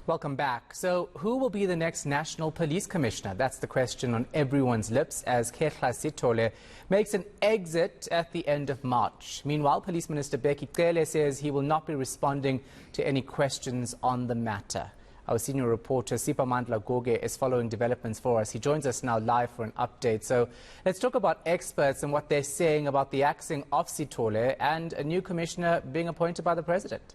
Welcome back. So, who will be the next National Police Commissioner? That's the question on everyone's lips as Khehla Sitole makes an exit at the end of March. Meanwhile, Police Minister Khehla says he will not be responding to any questions on the matter. Our senior reporter Siphamandla Goge is following developments for us. He joins us now live for an update. So let's talk about experts and what they're saying about the axing of Sitole and a new commissioner being appointed by the president.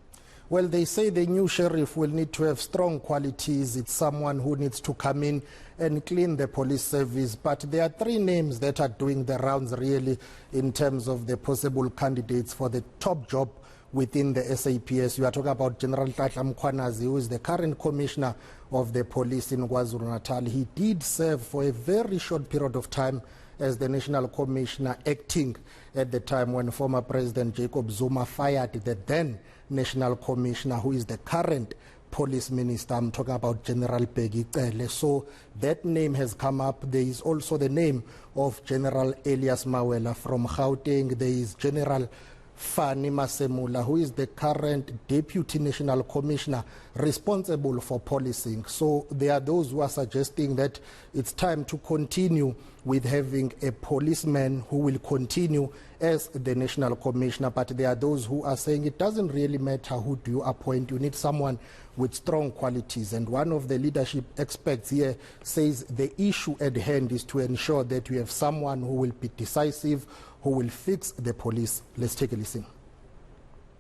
Well, they say the new sheriff will need to have strong qualities. It's someone who needs to come in and clean the police service. But there are three names that are doing the rounds really in terms of the possible candidates for the top job within the SAPS. You are talking about General Khehla Sitole, who is the current commissioner of the police in KwaZulu-Natal. He did serve for a very short period of time as the national commissioner, acting at the time when former President Jacob Zuma fired the then national commissioner, who is the current police minister. I'm talking about General Khehla. So that name has come up. There is also the name of General Elias Mawela from Gauteng. There is General Fani Masemula, who is the current Deputy National Commissioner responsible for policing. So there are those who are suggesting that it's time to continue with having a policeman who will continue as the National Commissioner. But there are those who are saying it doesn't really matter who do you appoint. You need someone with strong qualities. And one of the leadership experts here says the issue at hand is to ensure that you have someone who will be decisive, who will fix the police. Let's take a listen.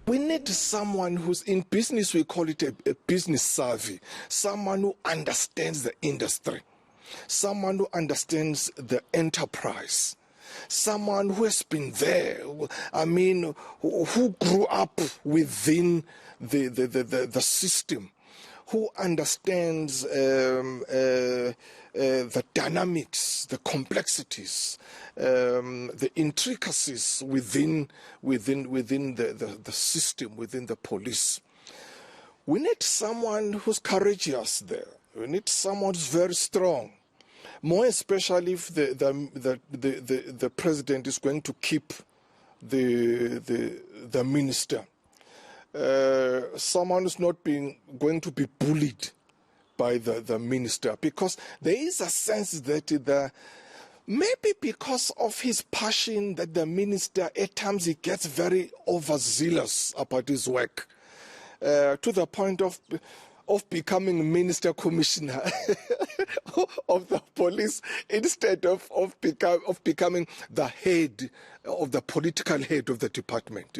We need someone who's in business. We call it a business savvy, someone who understands the industry, someone who understands the enterprise, someone who has been there, I mean, who grew up within the system, who understands the dynamics, the complexities, the intricacies within the system, within the police. We need someone who's courageous there. We need someone who's very strong. More especially if the president is going to keep the minister. Someone who's not going to be bullied by the minister, because there is a sense that maybe because of his passion that the minister at times he gets very overzealous about his work, to the point of becoming minister commissioner of the police instead of becoming the head of the political head of the department.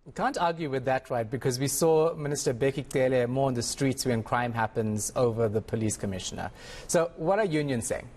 You can't argue with that, right? Because we saw Minister Khehla more on the streets when crime happens over the police commissioner. So what are unions saying?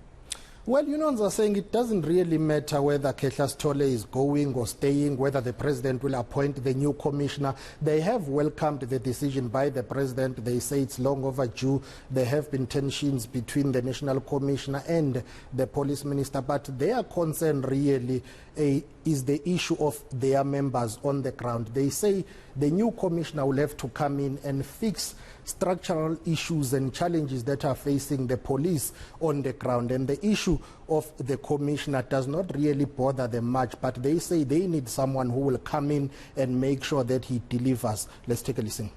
Well, unions are saying it doesn't really matter whether Khehla Sitole is going or staying, whether the president will appoint the new commissioner. They have welcomed the decision by the president. They say it's long overdue. There have been tensions between the national commissioner and the police minister, but their concern really is the issue of their members on the ground. They say the new commissioner will have to come in and fix structural issues and challenges that are facing the police on the ground. And the issue of the commissioner does not really bother them much, but they say they need someone who will come in and make sure that he delivers. Let's take a listen.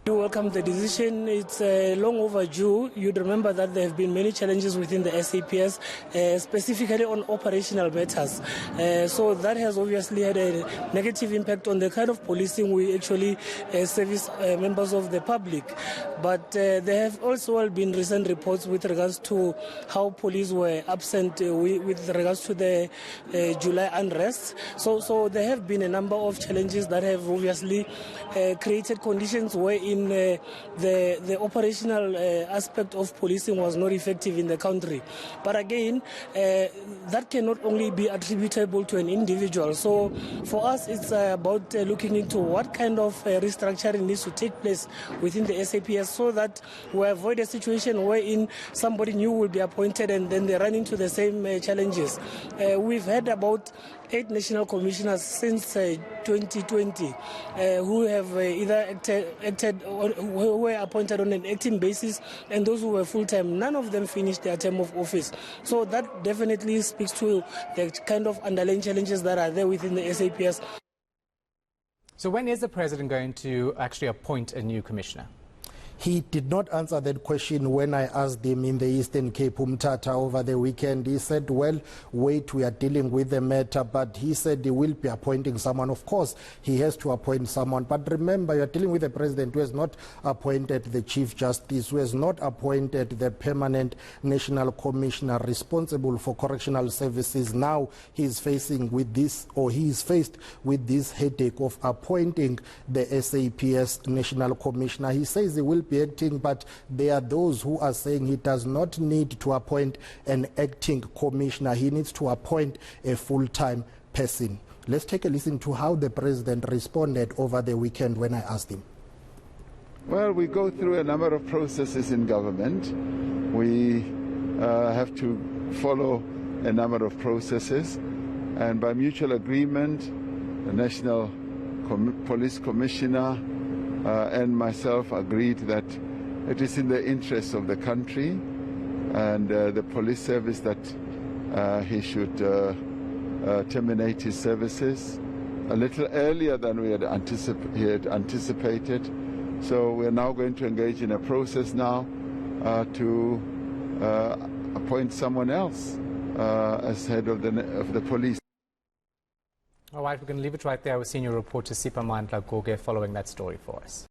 We welcome the decision. It's long overdue. You'd remember that there have been many challenges within the SAPS, specifically on operational matters. So that has obviously had a negative impact on the kind of policing we actually service members of the public. But there have also been recent reports with regards to how police were absent with regards to the July unrest. So there have been a number of challenges that have obviously created conditions where the operational aspect of policing was not effective in the country. But again, that cannot only be attributable to an individual. So for us, it's about looking into what kind of restructuring needs to take place within the SAPS so that we avoid a situation wherein somebody new will be appointed and then they run into the same challenges. We've had about 8 national commissioners since 2020 who have either acted or who were appointed on an acting basis, and those who were full-time. None of them finished their term of office. So that definitely speaks to the kind of underlying challenges that are there within the SAPS. So when is the president going to actually appoint a new commissioner? He did not answer that question when I asked him in the Eastern Cape, Umtata, over the weekend. He said, well, wait, we are dealing with the matter, but he said he will be appointing someone. Of course, he has to appoint someone. But remember, you are dealing with a president who has not appointed the Chief Justice, who has not appointed the Permanent National Commissioner responsible for correctional services. Now he is facing with this, or he is faced with this headache of appointing the SAPS National Commissioner. He says he will be acting, but there are those who are saying he does not need to appoint an acting commissioner. He needs to appoint a full-time person. Let's take a listen to how the president responded over the weekend when I asked him. Well, we go through a number of processes in government. We have to follow a number of processes, and by mutual agreement, the National Police Commissioner and myself agreed that it is in the interest of the country and the police service that he should terminate his services a little earlier than he had anticipated. So we are now going to engage in a process now to appoint someone else as head of the police. All right, we're going to leave it right there. Our senior reporter Siphamandla Goge following that story for us.